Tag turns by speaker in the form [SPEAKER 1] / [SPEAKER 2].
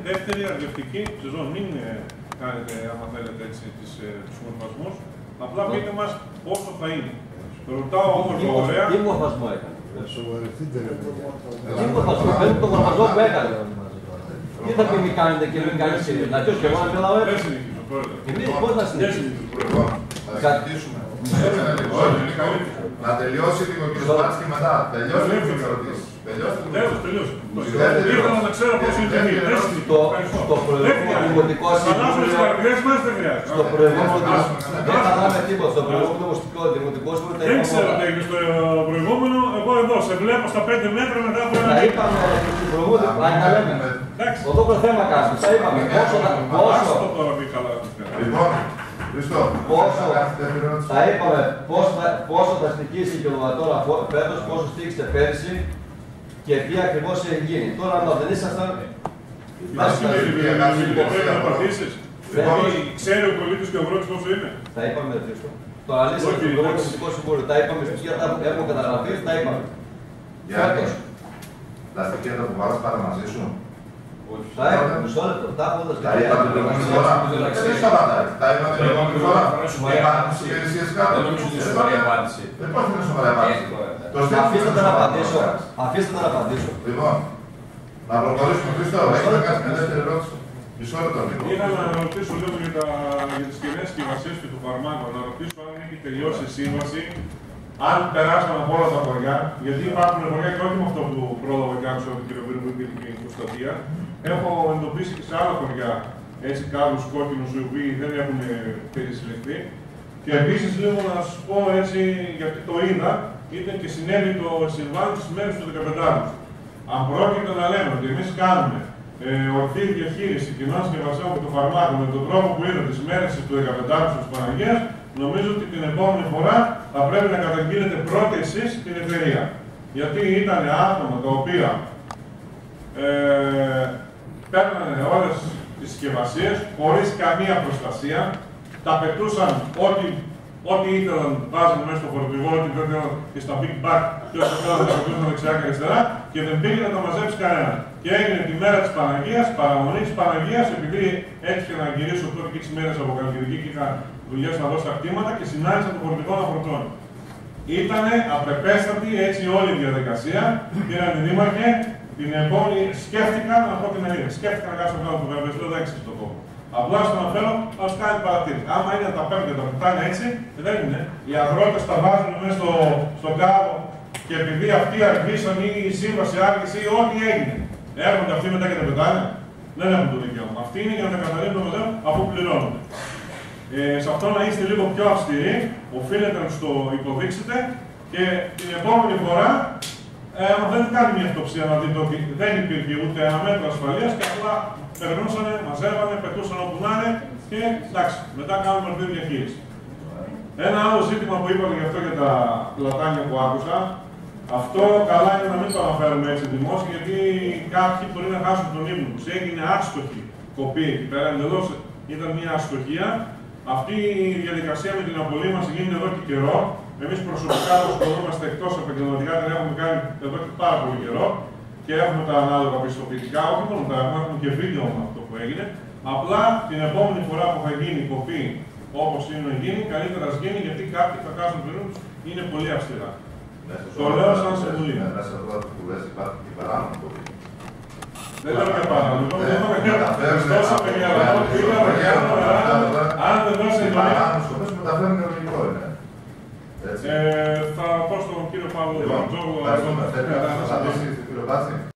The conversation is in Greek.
[SPEAKER 1] δεύτερη αρδευτική σεζόν. Μην κάνετε, άμα θέλετε, τους μορφασμούς. Απλά πείτε μας πόσο θα είναι. Ρωτάω όμως ωραία.
[SPEAKER 2] Τι μορφασμό έκανε. Τι μορφασμό, παίρνει το μορφασμό που έκανε. Τι θα πει μη κάνετε και μην κάνετε συνήθως. Να και εγώ να μιλάω έτσι.
[SPEAKER 1] Δεν συνεχίζω, πρόεδρε.
[SPEAKER 2] Εμείς πώς να συνεχίσουμε.
[SPEAKER 3] Θα ζητήσουμε. Να τελειώσει λίγο ο κ. Μάτς και μετά. Τελειώσει τις ερωτήσεις.
[SPEAKER 1] Τελείωσε. Ήθελα να ξέρω πώς είναι η
[SPEAKER 2] Στο προηγούμενο δημοτικό συμβούλιο. Στο προηγούμενο δεν θα τίποτα. Στο προηγούμενο δημοτικό συμβούλιο
[SPEAKER 1] δεν ξέρω τι έγινε στο προηγούμενο. Εγώ εδώ σε βλέπω στα 5 μέτρα μετά από ένα.
[SPEAKER 2] Τα είπαμε στην προηγούμενη. Εδώ το θέμα κάνουμε. Τα είπαμε.
[SPEAKER 3] Λοιπόν, Χριστό,
[SPEAKER 2] τα είπαμε πόσο θα στοιχήσει η κιλοβατόρα φέτος, πόσο στήχησε πέρυσι και τι ακριβώς έχει γίνει. Τώρα, αν δεν ήσασταν.
[SPEAKER 1] Ξέρει ο πολίτης και ο αγρότης πόσο είναι.
[SPEAKER 2] Τα είπαμε, Χριστό. Το αλήθεια στο Δημοτικό Συμβούλιο. Τα είπαμε για τα έχουν καταγραφεί, τα είπαμε.
[SPEAKER 3] Φέτος. Τα στοιχεία που βάλεις πάρα μαζί σου.
[SPEAKER 2] Τα είπαμε, μισό λεπτό. Τα είπαμε
[SPEAKER 3] την προηγούμενη φορά. Δεν σταματάει. Τα είπαμε την προηγούμενη φορά. Υπάρχουν στις υπηρεσίες κάτω.
[SPEAKER 4] Δεν νομίζω ότι είναι σοβαρή απάντηση.
[SPEAKER 3] Δεν πώς είναι σοβαρή απάντηση.
[SPEAKER 2] Αφήστε να απαντήσω. Αφήστε να απαντήσω.
[SPEAKER 3] Λοιπόν, να προχωρήσουμε. Χρήστο, έχεις να κάνεις μια δεύτερη ερώτηση. Μισό λεπτό.
[SPEAKER 1] Ήθελα να ρωτήσω λίγο για τις κοινές συσκευασίες και του φαρμάκου. Να ρωτήσω αν έχει τελειώσει η σύμβαση, αν περάσαμε από όλα τα χωριά, γιατί υπάρχουν χωριά και όχι με αυτό που πρόλαβε και άκουσα από τον κύριο Πύργο και την Κωνσταντία. Έχω εντοπίσει και σε άλλα χωριά έτσι κάδους κόκκινους οι οποίοι δεν έχουν περισυλλεχθεί. Και επίσης λίγο να σας πω έτσι, γιατί το είδα, ήταν και συνέβη το συμβάν της μέρες του 15ου. Αν πρόκειται να λέμε ότι εμείς κάνουμε ορθή διαχείριση κοινών συσκευασιών και των φαρμάκων με τον τρόπο που είδα τις μέρες του 15ου της Παναγίας, νομίζω ότι την επόμενη φορά θα πρέπει να καταγγείλετε πρώτα εσείς την εταιρεία. Γιατί ήταν άτομα τα οποία παίρνανε όλες τις συσκευασίες χωρίς καμία προστασία, τα πετούσαν ό,τι ήθελαν, βάζανε μέσα στο φορτηγό, ό,τι δεν ήθελαν και στα big bag και όσο θέλαν τα πετούσαν δεξιά και αριστερά και δεν πήγε να το μαζέψει κανένα. Και έγινε τη μέρα της Παναγίας, παραμονή της Παναγίας, επειδή έτυχε να γυρίσω τότε και τις μέρες από Καλκιδική και είχα δουλειές να δώσω τα κτήματα και συνάντησα το φορτηγό να φορτώνει. Ήτανε απρεπέστατη έτσι όλη η διαδικασία, πήραν οι δήμαρχοι. Την επόμενη σκέφτηκα να πω την αλήθεια. Σκέφτηκα να κάτσω πάνω του βερβεσλού, δεν έξερε το κόμμα. Απλά στο να θέλω να σου κάνει παρατήρηση. Άμα είναι να τα παίρνουν και τα πετάνε έτσι, δεν είναι. Οι αγρότες τα βάζουν μέσα στο κάδο και επειδή αυτοί αργήσαν ή η σύμβαση άργησε ή ό,τι έγινε. Έρχονται αυτοί μετά και τα πετάνε. Δεν έχουν το δικαίωμα. Αυτοί είναι για να καταλήγουν το μοντέλο αφού πληρώνονται. Σε αυτό να είστε λίγο πιο αυστηροί, οφείλετε να το υποδείξετε και την επόμενη φορά. Αν δεν κάνει μια αυτοψία να δείτε ότι δεν υπήρχε ούτε ένα μέτρο ασφαλείας και απλά περνούσανε, μαζεύανε, πετούσαν όπου να είναι και εντάξει, μετά κάνουμε ορθή διαχείριση. Ένα άλλο ζήτημα που είπατε γι' αυτό για τα πλατάνια που άκουσα, αυτό καλά είναι να μην το αναφέρουμε έτσι δημόσια, γιατί κάποιοι μπορεί να χάσουν τον ύπνο τους. Έγινε άστοχη κοπή εκεί πέρα, εντελώς ήταν μια αστοχία. Αυτή η διαδικασία με την απολύμανση γίνεται εδώ και καιρό. Εμείς προσωπικά ασχολούμαστε εκτός επαγγελματικά, την έχουμε κάνει εδώ και πάρα πολύ καιρό και έχουμε τα ανάλογα πιστοποιητικά. Όχι μόνο τα έχουμε και βίντεο με αυτό που έγινε. Απλά την επόμενη φορά που θα γίνει η κοπή όπως είναι να γίνει, καλύτερα να γίνει γιατί κάποιοι θα χάσουν την ύπνο τους, είναι πολύ αυστηρά. Το λέω σαν συμβουλή.
[SPEAKER 3] Μέσα από αυτό που λες υπάρχει και παράνομο κοπή.
[SPEAKER 1] Δεν λέω και παράνομο. Δώσαμε για να το πήγαμε αν δεν δώσετε το
[SPEAKER 3] μεταφέρουν λογικό είναι.
[SPEAKER 1] Θα πω στον κύριο Παύλο Τζόγο.
[SPEAKER 3] Ευχαριστούμε. Θέλει να απαντήσει στον κύριο Μπάτση.